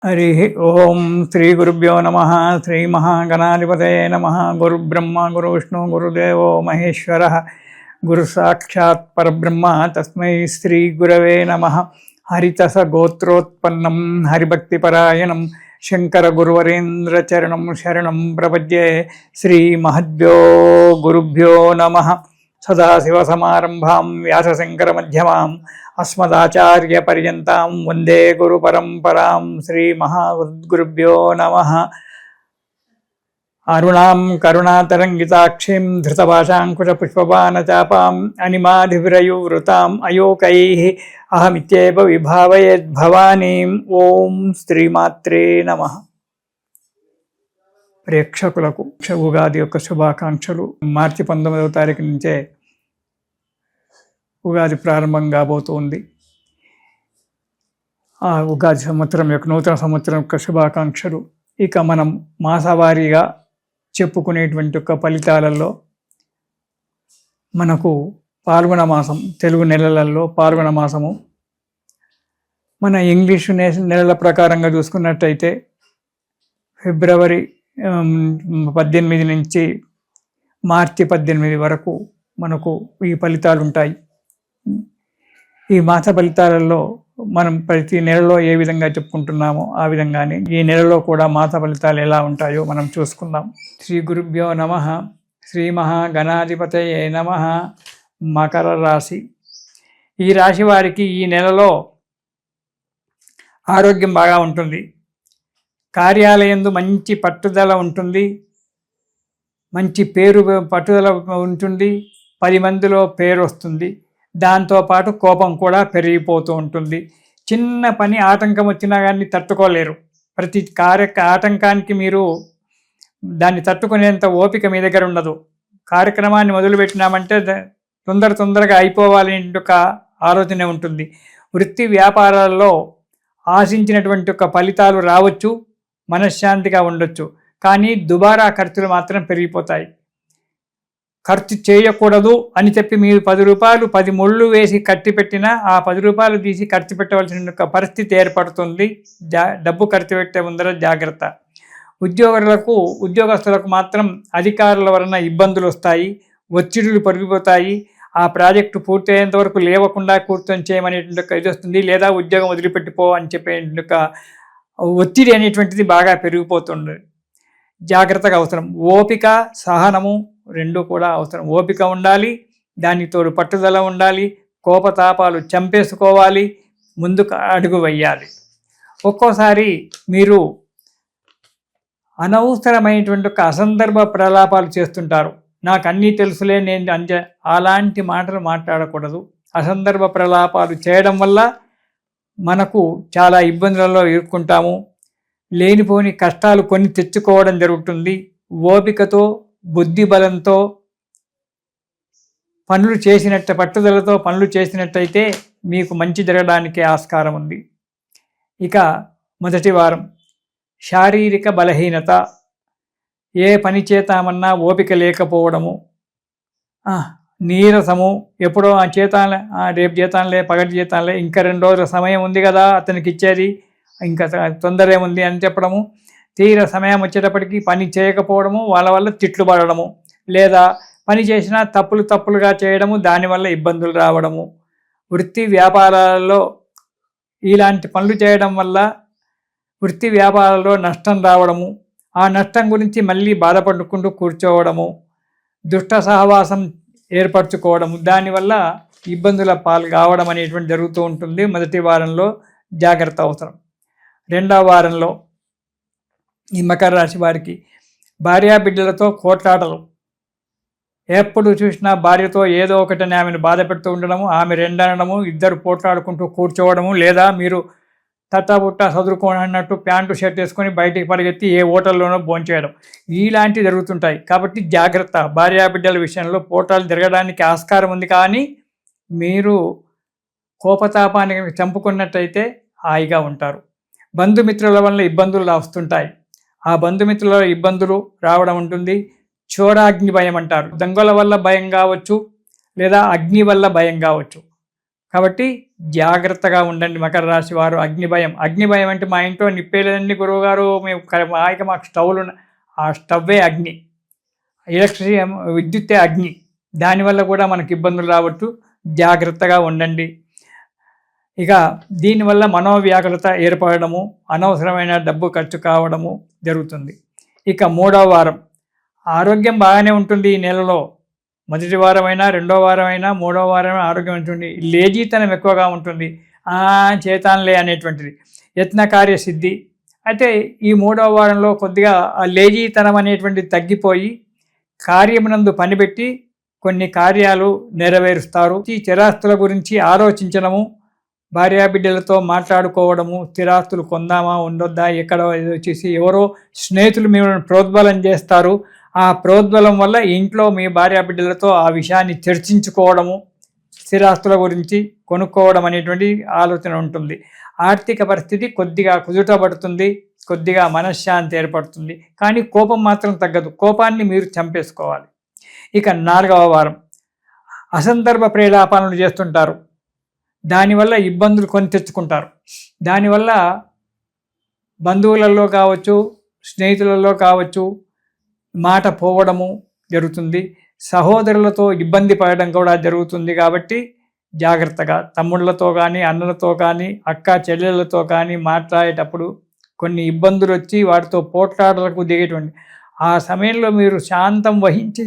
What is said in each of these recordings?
हरि ओम श्री गुरुभ्यो नमः। श्री महागणाधिपतये नमः। गुरुब्रह्मा गुरुविष्णु गुरुदेवो महेश्वरः गुरु साक्षात् परब्रह्म तस्मै श्री गुरवे नमः। हरितस गोत्रोत्पन्नं हरिभक्तिपरायणं शंकर गुरुवरेन्द्र चरणं शरणं प्रपद्ये। श्री महद्भ्यो गुरुभ्यो नमः। सदाशिवसमारंभां व्यासशंकरमध्यमाम् अस्मदाचार्यपर्यन्तां वन्दे गुरुपरम्परां। श्रीमहागुरुभ्यो नमः। अरुणां करुणातरङ्गिताक्षीं धृतपाशाङ्कुशपुष्पबाणचापाम् अनिमाधिविरयुवृताम् अयोकैः अहमित्येव विभावयेद्भवानीम्। ఓం శ్రీమాత్రే నమః. ప్రేక్షకులకు ఉగాది యొక్క శుభాకాంక్షలు. మార్చి 19వ తారీఖు నుంచే ఉగాది ప్రారంభం కాబోతుంది. ఆ ఉగాది సంవత్సరం యొక్క నూతన సంవత్సరం యొక్క శుభాకాంక్షలు. ఇక మనం మాసవారీగా చెప్పుకునేటువంటి యొక్క ఫలితాలలో మనకు పాల్గొన మాసం, తెలుగు నెలలలో పాల్గొన మాసము మన ఇంగ్లీషు నెలల ప్రకారంగా చూసుకున్నట్టయితే ఫిబ్రవరి 18 నుంచి మార్చి 18 వరకు మనకు ఈ ఫలితాలు ఉంటాయి. ఈ మాస ఫలితాలలో మనం ప్రతి నెలలో ఏ విధంగా చెప్పుకుంటున్నామో ఆ విధంగానే ఈ నెలలో కూడా మాస ఫలితాలు ఎలా ఉంటాయో మనం చూసుకుందాం. శ్రీ గురుభ్యో నమః. శ్రీ మహాగణాధిపతయే నమః. మకర రాశి. ఈ రాశి వారికి ఈ నెలలో ఆరోగ్యం బాగా ఉంటుంది. కార్యాలయందు మంచి పట్టుదల ఉంటుంది. మంచి పేరు పట్టుదల ఉంటుంది. 10 మందిలో పేరు వస్తుంది. దాంతోపాటు కోపం కూడా పెరిగిపోతూ ఉంటుంది. చిన్న పని ఆటంకం వచ్చినా కానీ తట్టుకోలేరు. ప్రతి ఆటంకానికి మీరు దాన్ని తట్టుకునేంత ఓపిక మీ దగ్గర ఉండదు. కార్యక్రమాన్ని మొదలుపెట్టినామంటే తొందరగా అయిపోవాలనే ఒక ఆలోచన ఉంటుంది. వృత్తి వ్యాపారాల్లో ఆశించినటువంటి ఒక ఫలితాలు రావచ్చు, మనశ్శాంతిగా ఉండొచ్చు. కానీ దుబారా ఖర్చులు మాత్రం పెరిగిపోతాయి. ఖర్చు చేయకూడదు అని చెప్పి మీరు 10 రూపాయలు 10 ముళ్ళు వేసి కట్టి పెట్టినా ఆ 10 రూపాయలు తీసి ఖర్చు పెట్టవలసిన ఒక పరిస్థితి ఏర్పడుతుంది. డబ్బు ఖర్చు పెట్టే ముందర జాగ్రత్త. ఉద్యోగస్తులకు మాత్రం అధికారుల వలన ఇబ్బందులు వస్తాయి, ఒత్తిడులు పెరిగిపోతాయి. ఆ ప్రాజెక్టు పూర్తయ్యేంత వరకు లేవకుండా కూర్చొని చేయమనేటువంటి ఒక ఇది వస్తుంది. లేదా ఉద్యోగం వదిలిపెట్టిపో అని చెప్పే ఒక ఒత్తిడి అనేటువంటిది బాగా పెరిగిపోతుంది. జాగ్రత్తగా అవసరం. ఓపిక, సహనము రెండు కూడా అవసరం. ఓపిక ఉండాలి, దానికి తోడు పట్టుదల ఉండాలి, కోపతాపాలు చంపేసుకోవాలి, ముందుకు అడుగు వేయాలి. ఒక్కోసారి మీరు అనవసరమైనటువంటి ఒక అసందర్భ ప్రలాపాలు చేస్తుంటారు. నాకు అన్నీ తెలుసులే, నేను అలాంటి మాటలు మాట్లాడకూడదు. అసందర్భ ప్రలాపాలు చేయడం వల్ల మనకు చాలా ఇబ్బందులలో ఇరుక్కుంటాము. లేనిపోని కష్టాలు కొన్ని తెచ్చుకోవడం జరుగుతుంది. ఓపికతో, బుద్ధి బలంతో పట్టుదలతో పనులు చేసినట్టయితే మీకు మంచి జరగడానికి ఆస్కారం ఉంది. ఇక మొదటి వారం శారీరక బలహీనత. ఏ పని చేతామన్నా ఓపిక లేకపోవడము, నీరసము, ఎప్పుడో రేపు చేతానులే, పగటి చేతానులే, ఇంకా 2 రోజుల సమయం ఉంది కదా అతనికి ఇచ్చేది, ఇంకా తొందర ఏముంది అని చెప్పడము. తీర సమయం వచ్చేటప్పటికి పని చేయకపోవడము, వాళ్ళ వల్ల తిట్లు పడడము, లేదా పని చేసినా తప్పులుగా చేయడము, దానివల్ల ఇబ్బందులు రావడము. వృత్తి వ్యాపారాలలో ఇలాంటి పనులు చేయడం వల్ల వృత్తి వ్యాపారాల్లో నష్టం రావడము, ఆ నష్టం గురించి మళ్ళీ బాధపడుకుంటూ కూర్చోవడము, దుష్ట సహవాసం ఏర్పరచుకోవడము, దానివల్ల ఇబ్బందుల పాలు కావడం అనేటువంటి జరుగుతూ ఉంటుంది. మొదటి వారంలో జాగ్రత్త అవసరం. 2వ వారంలో ఈ మకర రాశి వారికి భార్యాబిడ్డలతో కోట్లాటలు. ఎప్పుడు చూసినా భార్యతో ఏదో ఒకటని ఆమెను బాధ పెడుతూ ఉండడము, ఆమె రెండనడము, ఇద్దరు పోట్లాడుకుంటూ కూర్చోవడము, లేదా మీరు తట్టబుట్ట చదువుకోనన్నట్టు ప్యాంటు షర్ట్ వేసుకొని బయటికి పరిగెత్తి ఏ హోటల్లోనో భోంచేయడం, ఇలాంటివి జరుగుతుంటాయి. కాబట్టి జాగ్రత్త. భార్యాబిడ్డల విషయంలో పోటాలు జరగడానికి ఆస్కారం ఉంది. కానీ మీరు కోపతాపాన్ని చంపుకున్నట్టయితే హాయిగా ఉంటారు. బంధుమిత్రుల వల్ల ఇబ్బందులు వస్తుంటాయి. ఆ బంధుమిత్రుల ఇబ్బందులు రావడం ఉంటుంది. చోరాగ్ని భయం అంటారు. దొంగల వల్ల భయం కావచ్చు, లేదా అగ్ని వల్ల భయం కావచ్చు. కాబట్టి జాగ్రత్తగా ఉండండి మకర రాశి వారు. అగ్ని భయం అంటే మా ఇంట్లో నిప్పేలేదండి గురువుగారు, మేము మాకు స్టవ్లు ఆ స్టవ్వే అగ్ని, ఎలక్ట్రిసిటీ విద్యుత్తే అగ్ని, దానివల్ల కూడా మనకు ఇబ్బందులు రావచ్చు. జాగ్రత్తగా ఉండండి. ఇక దీనివల్ల మనోవ్యాకులత ఏర్పడము, అనవసరమైన డబ్బు ఖర్చు కావడము జరుగుతుంది. ఇక 3వ వారం ఆరోగ్యం బాగానే ఉంటుంది. ఈ నెలలో మొదటి వారమైనా, 2వ వారమైనా, 3వ వారమైనా ఆరోగ్యం ఉంటుంది. లేజీతనం ఎక్కువగా ఉంటుంది. చేతాన్లే అనేటువంటిది, యత్న కార్యసిద్ధి. అయితే ఈ 3వ వారంలో కొద్దిగా ఆ లేజీతనం అనేటువంటిది తగ్గిపోయి కార్యమునందు పనిపెట్టి కొన్ని కార్యాలు నెరవేరుస్తారు. ఈ స్థిరాస్తుల గురించి ఆలోచించడము, భార్యాబిడ్డలతో మాట్లాడుకోవడము, స్థిరాస్తులు కొందామా ఉండొద్దా, ఎక్కడ వచ్చేసి ఎవరో స్నేహితులు మిమ్మల్ని ప్రోద్బలం చేస్తారు. ఆ ప్రోద్బలం వల్ల ఇంట్లో మీ భార్యాబిడ్డలతో ఆ విషయాన్ని చర్చించుకోవడము, స్థిరాస్తుల గురించి కొనుక్కోవడం అనేటువంటి ఆలోచన ఉంటుంది. ఆర్థిక పరిస్థితి కొద్దిగా కుదుటపడుతుంది, కొద్దిగా మనశ్శాంతి ఏర్పడుతుంది. కానీ కోపం మాత్రం తగ్గదు. కోపాన్ని మీరు చంపేసుకోవాలి. ఇక 4వ వారం అసందర్భ ప్రేలాపనలు చేస్తుంటారు. దానివల్ల ఇబ్బందులు కొని తెచ్చుకుంటారు. దానివల్ల బంధువులలో కావచ్చు, స్నేహితులలో కావచ్చు మాట పోవడము జరుగుతుంది. సహోదరులతో ఇబ్బంది పడడం కూడా జరుగుతుంది. కాబట్టి జాగ్రత్తగా తమ్ముళ్ళతో కానీ, అన్నలతో కానీ, అక్క చెల్లెళ్ళతో కానీ మాట్లాడేటప్పుడు కొన్ని ఇబ్బందులు వచ్చి వాటితో పోట్లాటలకు దిగేటువంటి ఆ సమయంలో మీరు శాంతం వహించి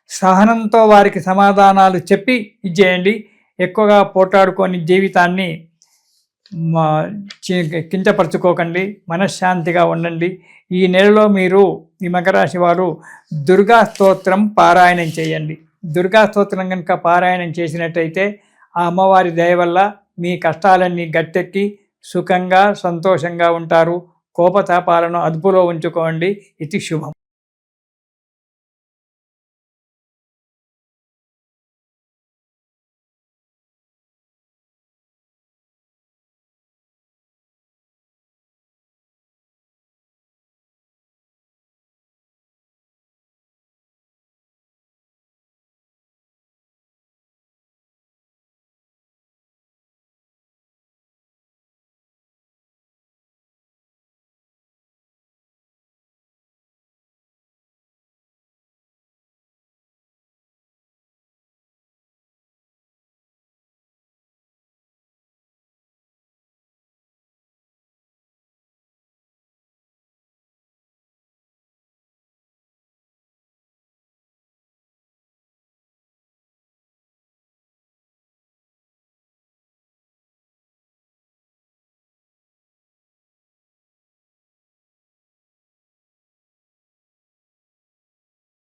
సహనంతో వారికి సమాధానాలు చెప్పి ఇచ్చేయండి. ఎక్కువగా పోట్లాడుకొని జీవితాన్ని కించపరచుకోకండి, మనశ్శాంతిగా ఉండండి. ఈ నెలలో మీరు ఈ మకర రాశి వారు దుర్గా స్తోత్రం పారాయణం చేయండి. దుర్గా స్తోత్రం కనుక పారాయణం చేసినట్టయితే ఆ అమ్మవారి దయ వల్ల మీ కష్టాలన్నీ గట్టెక్కి సుఖంగా సంతోషంగా ఉంటారు. కోపతాపాలను అదుపులో ఉంచుకోండి. ఇది శుభం.